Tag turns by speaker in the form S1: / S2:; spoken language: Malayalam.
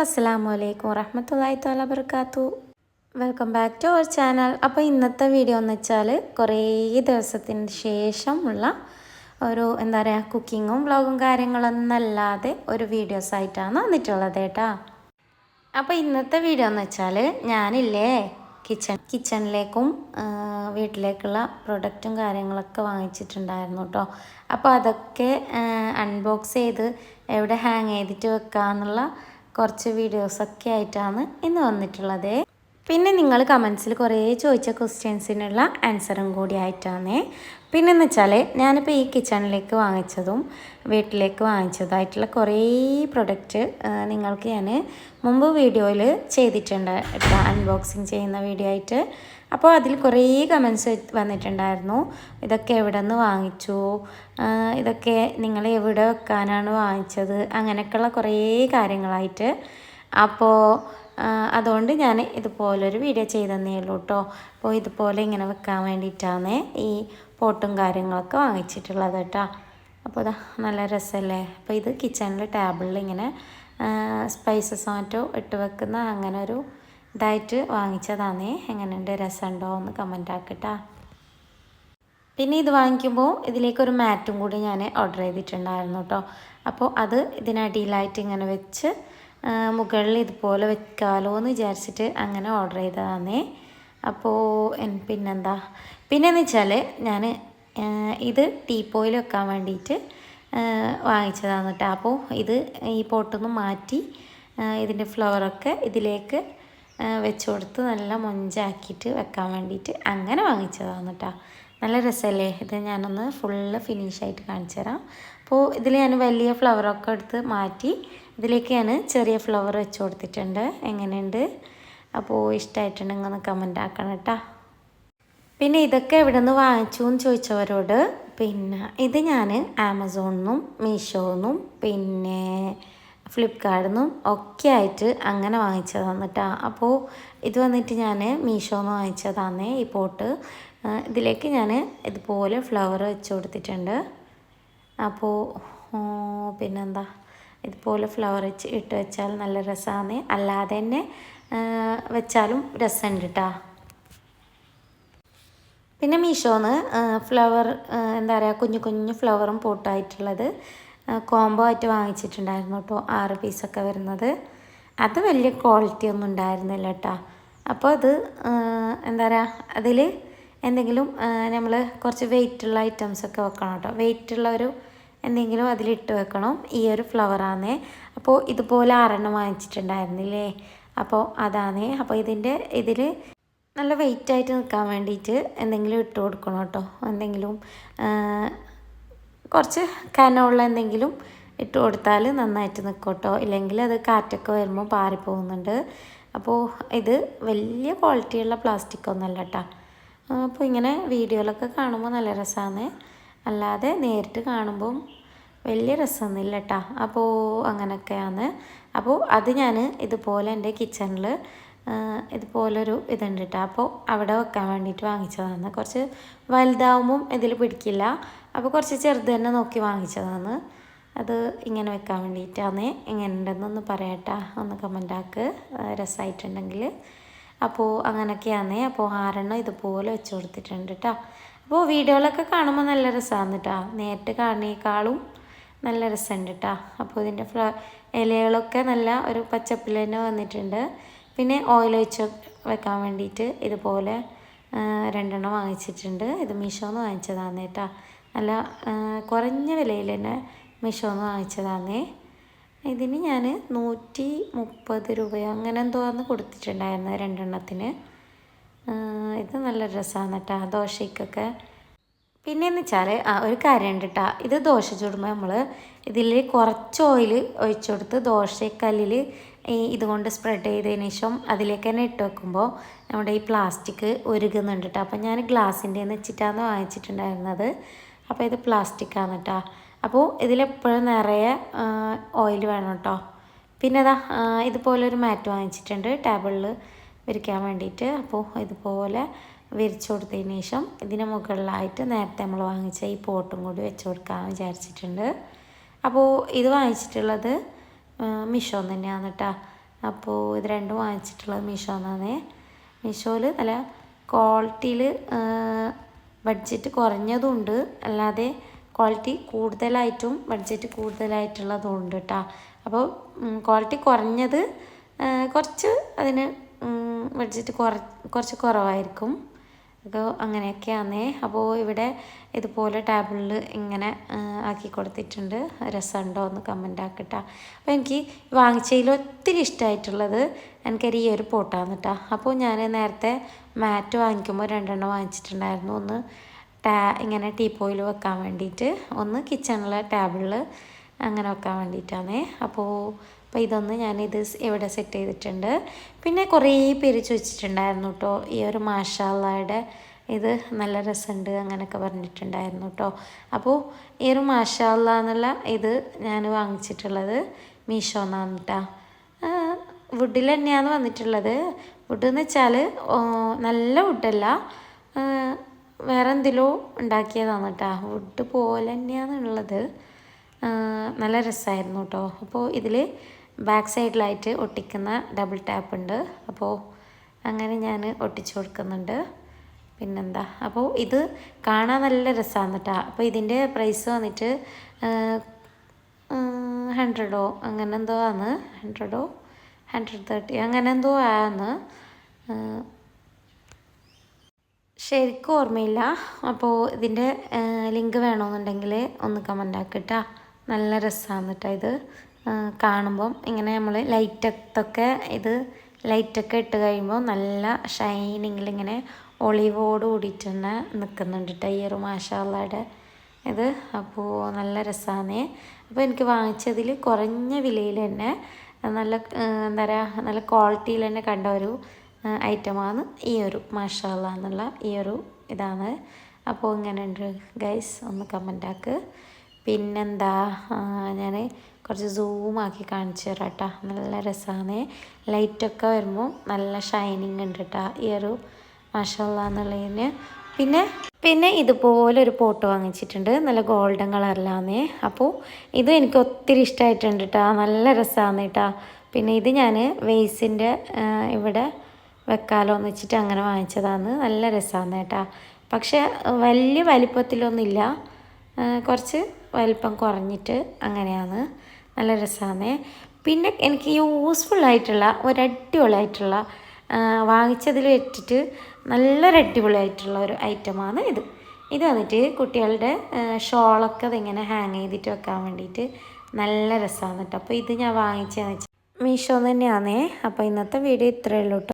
S1: അസ്സലാമു അലൈക്കും വറഹ്മത്തുള്ളാഹി തആല ബറകാത്തു. Welcome back to our channel. അപ്പോൾ ഇന്നത്തെ വീഡിയോ എന്ന് വെച്ചാൽ കുറേ ദിവസത്തിന് ശേഷമുള്ള ഒരു കുക്കിങ്ങും വ്ളോഗും കാര്യങ്ങളൊന്നല്ലാതെ ഒരു വീഡിയോസ് ആയിട്ടാണ് വന്നിട്ടുള്ളത് കേട്ടോ. അപ്പോൾ ഇന്നത്തെ വീഡിയോ എന്ന് വെച്ചാൽ ഞാനില്ലേ കിച്ചണിലേക്കും വീട്ടിലേക്കുള്ള പ്രൊഡക്റ്റും കാര്യങ്ങളൊക്കെ വാങ്ങിച്ചിട്ടുണ്ടായിരുന്നു കേട്ടോ. അപ്പോൾ അതൊക്കെ അൺബോക്സ് ചെയ്ത് എവിടെ ഹാങ് ചെയ്തിട്ട് വെക്കാമെന്നുള്ള കുറച്ച് വീഡിയോസൊക്കെ ആയിട്ടാണ് ഇന്ന് വന്നിട്ടുള്ളത്. പിന്നെ നിങ്ങൾ കമൻസിൽ കുറേ ചോദിച്ച ക്വസ്റ്റ്യൻസിനുള്ള ആൻസറും കൂടി ആയിട്ടാണ്. പിന്നെന്ന് വെച്ചാൽ ഞാനിപ്പോൾ ഈ കിച്ചണിലേക്ക് വാങ്ങിച്ചതും വീട്ടിലേക്ക് വാങ്ങിച്ചതായിട്ടുള്ള കുറേ പ്രൊഡക്റ്റ് നിങ്ങൾക്ക് ഞാൻ മുമ്പ് വീഡിയോയിൽ ചെയ്തിട്ടുണ്ട് കേട്ടോ, അൺബോക്സിങ് ചെയ്യുന്ന വീഡിയോ ആയിട്ട്. അപ്പോൾ അതിൽ കുറേ കമൻസ് വന്നിട്ടുണ്ടായിരുന്നു. ഇതൊക്കെ എവിടെ നിന്ന് വാങ്ങിച്ചു, ഇതൊക്കെ നിങ്ങൾ എവിടെ വെക്കാനാണ് വാങ്ങിച്ചത്, അങ്ങനെയൊക്കെയുള്ള കുറേ കാര്യങ്ങളായിട്ട്. അപ്പോൾ അതുകൊണ്ട് ഞാൻ ഇതുപോലൊരു വീഡിയോ ചെയ്തതന്നേ ഉള്ളൂ കേട്ടോ. അപ്പോൾ ഇതുപോലെ ഇങ്ങനെ വെക്കാൻ വേണ്ടിയിട്ടാണ് ഈ പോട്ടും കാര്യങ്ങളൊക്കെ വാങ്ങിച്ചിട്ടുള്ളത് കേട്ടോ. അപ്പോൾ ഇതാ നല്ല രസമല്ലേ. അപ്പോൾ ഇത് കിച്ചണിൽ ടേബിളിൽ ഇങ്ങനെ സ്പൈസസ് മറ്റോ ഇട്ട് വെക്കുന്ന അങ്ങനെ ഒരു ഇതായിട്ട് വാങ്ങിച്ചതാണേ. എങ്ങനെയുണ്ട്, രസമുണ്ടോ എന്ന് കമൻ്റ് ആക്കട്ടാ. പിന്നെ ഇത് വാങ്ങിക്കുമ്പോൾ ഇതിലേക്കൊരു മാറ്റും കൂടി ഞാൻ ഓർഡർ ചെയ്തിട്ടുണ്ടായിരുന്നു കേട്ടോ. അപ്പോൾ അത് ഇതിനടിയിലായിട്ട് ഇങ്ങനെ വെച്ച് മുകളിൽ ഇതുപോലെ വെക്കാമല്ലോ എന്ന് വിചാരിച്ചിട്ട് അങ്ങനെ ഓർഡർ ചെയ്തതാണേ. അപ്പോൾ പിന്നെയെന്ന് വെച്ചാൽ ഞാൻ ഇത് ടീപ്പോയിൽ വെക്കാൻ വേണ്ടിയിട്ട് വാങ്ങിച്ചതാണ് കേട്ടോ. അപ്പോൾ ഇത് ഈ പോട്ടൊന്ന് മാറ്റി ഇതിൻ്റെ ഫ്ലവറൊക്കെ ഇതിലേക്ക് വെച്ച് കൊടുത്ത് നല്ല മൊഞ്ചാക്കിയിട്ട് വെക്കാൻ വേണ്ടിയിട്ട് അങ്ങനെ വാങ്ങിച്ചതാണ് കേട്ടോ. നല്ല രസമല്ലേ. ഇത് ഞാനൊന്ന് ഫുള്ള് ഫിനിഷായിട്ട് കാണിച്ചു തരാം. അപ്പോൾ ഇതിൽ ഞാൻ വലിയ ഫ്ലവറൊക്കെ എടുത്ത് മാറ്റി ഇതിലേക്ക് ഞാൻ ചെറിയ ഫ്ലവർ വെച്ച് കൊടുത്തിട്ടുണ്ട്. എങ്ങനെയുണ്ട്? അപ്പോൾ ഇഷ്ടമായിട്ടുണ്ടെങ്കിൽ ഒന്ന് കമൻ്റ് ആക്കണം കേട്ടോ. പിന്നെ ഇതൊക്കെ എവിടെ നിന്ന് വാങ്ങിച്ചു എന്ന് ചോദിച്ചവരോട്, പിന്നെ ഇത് ഞാൻ ആമസോണിൽ നിന്നും മീഷോന്നും പിന്നെ ഫ്ലിപ്കാർട്ടിൽ നിന്നും ഒക്കെ ആയിട്ട് അങ്ങനെ വാങ്ങിച്ചതാണ് കേട്ടോ. അപ്പോൾ ഇത് വന്നിട്ട് ഞാൻ മീഷോയിൽ നിന്ന് വാങ്ങിച്ചതാണ് ഈ പോട്ട്. ഇതിലേക്ക് ഞാൻ ഇതുപോലെ ഫ്ലവർ വെച്ച് കൊടുത്തിട്ടുണ്ട്. അപ്പോൾ ഇതുപോലെ ഫ്ലവർ ഇട്ട് വെച്ചാൽ നല്ല രസമാണ്. അല്ലാതെ തന്നെ വെച്ചാലും രസമുണ്ട് കേട്ടോ. പിന്നെ മീഷോന്ന് ഫ്ലവർ കുഞ്ഞു കുഞ്ഞു ഫ്ലവറും പോട്ടായിട്ടുള്ളത് കോംബോ ആയിട്ട് വാങ്ങിച്ചിട്ടുണ്ടായിരുന്നു കേട്ടോ. 6 പീസൊക്കെ വരുന്നത്. അത് വലിയ ക്വാളിറ്റി ഒന്നും ഉണ്ടായിരുന്നില്ല കേട്ടോ. അപ്പോൾ അത് അതിൽ എന്തെങ്കിലും നമ്മൾ കുറച്ച് വെയിറ്റുള്ള ഐറ്റംസൊക്കെ വെക്കണം കേട്ടോ. വെയിറ്റുള്ള എന്തെങ്കിലും അതിലിട്ട് വെക്കണം. ഈ ഒരു ഫ്ലവറാണേ. അപ്പോൾ ഇതുപോലെ 6 വാങ്ങിച്ചിട്ടുണ്ടായിരുന്നില്ലേ. അപ്പോൾ അതാണേ. അപ്പോൾ ഇതിൽ നല്ല വെയിറ്റായിട്ട് നിൽക്കാൻ വേണ്ടിയിട്ട് എന്തെങ്കിലും ഇട്ട് കൊടുക്കണം കേട്ടോ. എന്തെങ്കിലും കുറച്ച് കനമുള്ള എന്തെങ്കിലും ഇട്ട് കൊടുത്താൽ നന്നായിട്ട് നിൽക്കും കേട്ടോ. ഇല്ലെങ്കിൽ അത് കാറ്റൊക്കെ വരുമ്പോൾ പാറിപ്പോകുന്നുണ്ട്. അപ്പോൾ ഇത് വലിയ ക്വാളിറ്റിയുള്ള പ്ലാസ്റ്റിക് ഒന്നുമല്ല കേട്ടോ. അപ്പോൾ ഇങ്ങനെ വീഡിയോയിലൊക്കെ കാണുമ്പോൾ നല്ല രസമാണ്. അല്ലാതെ നേരിട്ട് കാണുമ്പം വലിയ രസമൊന്നുമില്ല കേട്ടോ. അപ്പോൾ അങ്ങനെയൊക്കെയാണ്. അപ്പോൾ അത് ഞാൻ ഇതുപോലെ എൻ്റെ കിച്ചണിൽ ഇതുപോലൊരു ഇതുണ്ട് കേട്ടോ. അപ്പോൾ അവിടെ വെക്കാൻ വേണ്ടിയിട്ട് വാങ്ങിച്ചതാണ്. കുറച്ച് വലുതാവുമ്പം ഇതിൽ പിടിക്കില്ല. അപ്പോൾ കുറച്ച് ചെറുത് തന്നെ നോക്കി വാങ്ങിച്ചതാണ്. അത് ഇങ്ങനെ വെക്കാൻ വേണ്ടിയിട്ടാണ്. എങ്ങനെ ഉണ്ടെന്നൊന്ന് പറയട്ടാ, ഒന്ന് കമൻ്റ് ആക്ക് രസമായിട്ടുണ്ടെങ്കിൽ. അപ്പോൾ അങ്ങനെയൊക്കെയാണ്. അപ്പോൾ 6 ഇതുപോലെ വെച്ച് കൊടുത്തിട്ടുണ്ട് കേട്ടോ. അപ്പോൾ വീഡിയോയിലൊക്കെ കാണുമ്പോൾ നല്ല രസമാണ് കേട്ടോ. നേരിട്ട് കാണുന്നേക്കാളും നല്ല രസമുണ്ട് കേട്ടോ. അപ്പോൾ ഇതിൻ്റെ ഇലകളൊക്കെ നല്ല ഒരു പച്ചപ്പിൽ തന്നെ വന്നിട്ടുണ്ട്. പിന്നെ ഓയിൽ ഒഴിച്ച് വെക്കാൻ വേണ്ടിയിട്ട് ഇതുപോലെ 2 വാങ്ങിച്ചിട്ടുണ്ട്. ഇത് മീഷോന്ന് വാങ്ങിച്ചതാണ് കേട്ടോ. നല്ല കുറഞ്ഞ വിലയിൽ തന്നെ മീഷോന്ന് വാങ്ങിച്ചതാണ്. ഇതിന് ഞാൻ 130 രൂപയോ അങ്ങനെ എന്തോന്ന് കൊടുത്തിട്ടുണ്ടായിരുന്നു 2. ഇത് നല്ല രസമാണ് കേട്ടോ ദോശയ്ക്കൊക്കെ. പിന്നെയെന്ന് വെച്ചാൽ ഒരു കാര്യമുണ്ട് കേട്ടോ. ഇത് ദോശ ചുടുമ്പോൾ നമ്മൾ ഇതിൽ കുറച്ച് ഓയിൽ ഒഴിച്ചു കൊടുത്ത് ദോശക്കല്ലിൽ ഇതുകൊണ്ട് സ്പ്രെഡ് ചെയ്തതിന് ശേഷം അതിലേക്ക് തന്നെ ഇട്ട് വെക്കുമ്പോൾ നമ്മുടെ ഈ പ്ലാസ്റ്റിക് ഉരുകുന്നുണ്ട് കേട്ടോ. അപ്പോൾ ഞാൻ ഗ്ലാസിൻ്റെ വെച്ചിട്ടാണ് വാങ്ങിച്ചിട്ടുണ്ടായിരുന്നത്. അപ്പോൾ ഇത് പ്ലാസ്റ്റിക്കാണ് കേട്ടോ. അപ്പോൾ ഇതിലെപ്പോഴും നിറയെ ഓയിൽ വേണം കേട്ടോ. പിന്നെ ഇതുപോലൊരു മാറ്റ് വാങ്ങിച്ചിട്ടുണ്ട് ടേബിളിൽ വിരിക്കാൻ വേണ്ടിയിട്ട്. അപ്പോൾ ഇതുപോലെ വിരിച്ചു കൊടുത്തതിന് ശേഷം ഇതിന് മുകളിലായിട്ട് നേരത്തെ നമ്മൾ വാങ്ങിച്ച ഈ പോട്ടും കൂടി വെച്ച് കൊടുക്കാമെന്ന് വിചാരിച്ചിട്ടുണ്ട്. അപ്പോൾ ഇത് വാങ്ങിച്ചിട്ടുള്ളത് മീഷോ തന്നെയാണ് കേട്ടോ. അപ്പോൾ ഇത് രണ്ടും വാങ്ങിച്ചിട്ടുള്ളത് മീഷോന്നാണ്. മീഷോയിൽ നല്ല ക്വാളിറ്റിയിൽ ബഡ്ജറ്റ് കുറഞ്ഞതുണ്ട്, അല്ലാതെ ക്വാളിറ്റി കൂടുതലായിട്ടും ബഡ്ജറ്റ് കൂടുതലായിട്ടുള്ളതും ഉണ്ട് കേട്ടോ. അപ്പോൾ ക്വാളിറ്റി കുറഞ്ഞത് കുറച്ച് അതിന് ബഡ്ജറ്റ് കുറച്ച് കുറവായിരിക്കും. അപ്പോൾ അങ്ങനെയൊക്കെയാണേ. അപ്പോൾ ഇവിടെ ഇതുപോലെ ടേബിളിൽ ഇങ്ങനെ ആക്കി കൊടുത്തിട്ടുണ്ട്. രസമുണ്ടോ എന്ന് കമൻ്റ് ആക്കട്ടോ. അപ്പോൾ എനിക്ക് വാങ്ങിച്ചതിൽ ഒത്തിരി ഇഷ്ടമായിട്ടുള്ളത് എനിക്കൊരു ഈ ഒരു പോട്ടാണ് കേട്ടോ. അപ്പോൾ ഞാൻ നേരത്തെ മാറ്റ് വാങ്ങിക്കുമ്പോൾ 2 എണ്ണം വാങ്ങിച്ചിട്ടുണ്ടായിരുന്നു. ഒന്ന് ഇങ്ങനെ ടീപ്പോയിൽ വെക്കാൻ വേണ്ടിയിട്ട്, ഒന്ന് കിച്ചണിലെ ടേബിളിൽ അങ്ങനെ വെക്കാൻ വേണ്ടിയിട്ടാണ്. അപ്പോൾ ഇതൊന്ന് ഞാനിത് ഇവിടെ സെറ്റ് ചെയ്തിട്ടുണ്ട്. പിന്നെ കുറേ പേര് ചോദിച്ചിട്ടുണ്ടായിരുന്നു കേട്ടോ, ഈ ഒരു മാഷാ അല്ലാഹയുടെ ഇത് നല്ല രസമുണ്ട് അങ്ങനെയൊക്കെ പറഞ്ഞിട്ടുണ്ടായിരുന്നു കേട്ടോ. അപ്പോൾ ഈ ഒരു മാഷാ അല്ലാഹ് എന്നുള്ള ഇത് ഞാൻ വാങ്ങിച്ചിട്ടുള്ളത് മീഷോന്നാണ് കേട്ടോ. വുഡിൽ തന്നെയാണ് വന്നിട്ടുള്ളത്. വുഡ് എന്ന് വെച്ചാൽ നല്ല വുഡല്ല, വേറെ എന്തിലോ ഉണ്ടാക്കിയതാണ് കേട്ടോ. വുഡ് പോലെ തന്നെയാണ് ഉള്ളത്. നല്ല രസമായിരുന്നു കേട്ടോ. അപ്പോൾ ഇതിൽ ബാക്ക് സൈഡിലായിട്ട് ഒട്ടിക്കുന്ന ഡബിൾ ടാപ്പ് ഉണ്ട്. അപ്പോൾ അങ്ങനെ ഞാൻ ഒട്ടിച്ചു കൊടുക്കുന്നുണ്ട്. പിന്നെന്താ, അപ്പോൾ ഇത് കാണാൻ നല്ല രസമാണ് കേട്ടോ. അപ്പോൾ ഇതിൻ്റെ പ്രൈസ് വന്നിട്ട് 100 അങ്ങനെ എന്തോ ആണ്, 100 130 അങ്ങനെ എന്തോ ആണ്, ശരിക്കും ഓർമ്മയില്ല. അപ്പോൾ ഇതിൻ്റെ ലിങ്ക് വേണമെന്നുണ്ടെങ്കിൽ ഒന്ന് കമൻ്റ് ആക്കിട്ടാ. നല്ല രസമാണ് കേട്ടോ ഇത് കാണുമ്പം. ഇങ്ങനെ നമ്മൾ ലൈറ്റൊക്കെ ഇട്ട് കഴിയുമ്പോൾ നല്ല ഷൈനിങ്ങിൽ ഇങ്ങനെ ഒളിവോട് കൂടിയിട്ട് തന്നെ നിൽക്കുന്നുണ്ട് കേട്ടോ ഈ ഒരു മാഷാ അല്ലാഹയുടെ ഇത്. അപ്പോൾ നല്ല രസമാണ്. അപ്പോൾ എനിക്ക് വാങ്ങിച്ചതിൽ കുറഞ്ഞ വിലയിൽ തന്നെ നല്ല എന്താ പറയുക, നല്ല ക്വാളിറ്റിയിൽ തന്നെ കണ്ട ഒരു ഐറ്റമാണ് ഈ ഒരു മാഷാ അല്ലാഹ് എന്നുള്ള ഈ ഒരു ഇതാണ്. അപ്പോൾ ഇങ്ങനെയുണ്ട് ഗൈസ്, ഒന്ന് കമൻ്റാക്ക്. പിന്നെന്താ, ഞാൻ കുറച്ച് സൂമാക്കി കാണിച്ചു തരാം കേട്ടോ. നല്ല രസമാണ്. ലൈറ്റൊക്കെ വരുമ്പോൾ നല്ല ഷൈനിങ് ഉണ്ട് കേട്ടോ ഈ ഒരു മാഷാ അല്ലാഹ് എന്നുള്ളതിന്. പിന്നെ ഇതുപോലൊരു പോട്ട് വാങ്ങിച്ചിട്ടുണ്ട്, നല്ല ഗോൾഡൻ കളറിലാണ്. അപ്പോൾ ഇത് എനിക്ക് ഒത്തിരി ഇഷ്ടമായിട്ടുണ്ട് കേട്ടോ, നല്ല രസമാണ് കേട്ടോ. പിന്നെ ഇത് ഞാൻ വേസിൻ്റെ ഇവിടെ വെക്കാലോ എന്ന് വെച്ചിട്ട് അങ്ങനെ വാങ്ങിച്ചതാണ്. നല്ല രസമാണ് കേട്ടോ. പക്ഷേ വലിയ വലിപ്പത്തിലൊന്നുമില്ല, കുറച്ച് വലിപ്പം കുറഞ്ഞിട്ട് അങ്ങനെയാണ്. നല്ല രസമാണ്. പിന്നെ എനിക്ക് യൂസ്ഫുള്ളായിട്ടുള്ള ഒരടിപൊളിയായിട്ടുള്ള വാങ്ങിച്ചതിൽ വെച്ചിട്ട് നല്ലൊരു അടിപൊളിയായിട്ടുള്ള ഒരു ഐറ്റമാണ് ഇത്. ഇത് വന്നിട്ട് കുട്ടികളുടെ ഷോളൊക്കെ അതിങ്ങനെ ഹാങ് ചെയ്തിട്ട് വെക്കാൻ വേണ്ടിയിട്ട് നല്ല രസമാണ് കേട്ടോ. അപ്പോൾ ഇത് ഞാൻ വാങ്ങിച്ചതെന്ന് വെച്ചാൽ മീഷോ തന്നെയാണേ. അപ്പോൾ ഇന്നത്തെ വീഡിയോ ഇത്രയേ ഉള്ളൂ കേട്ടോ.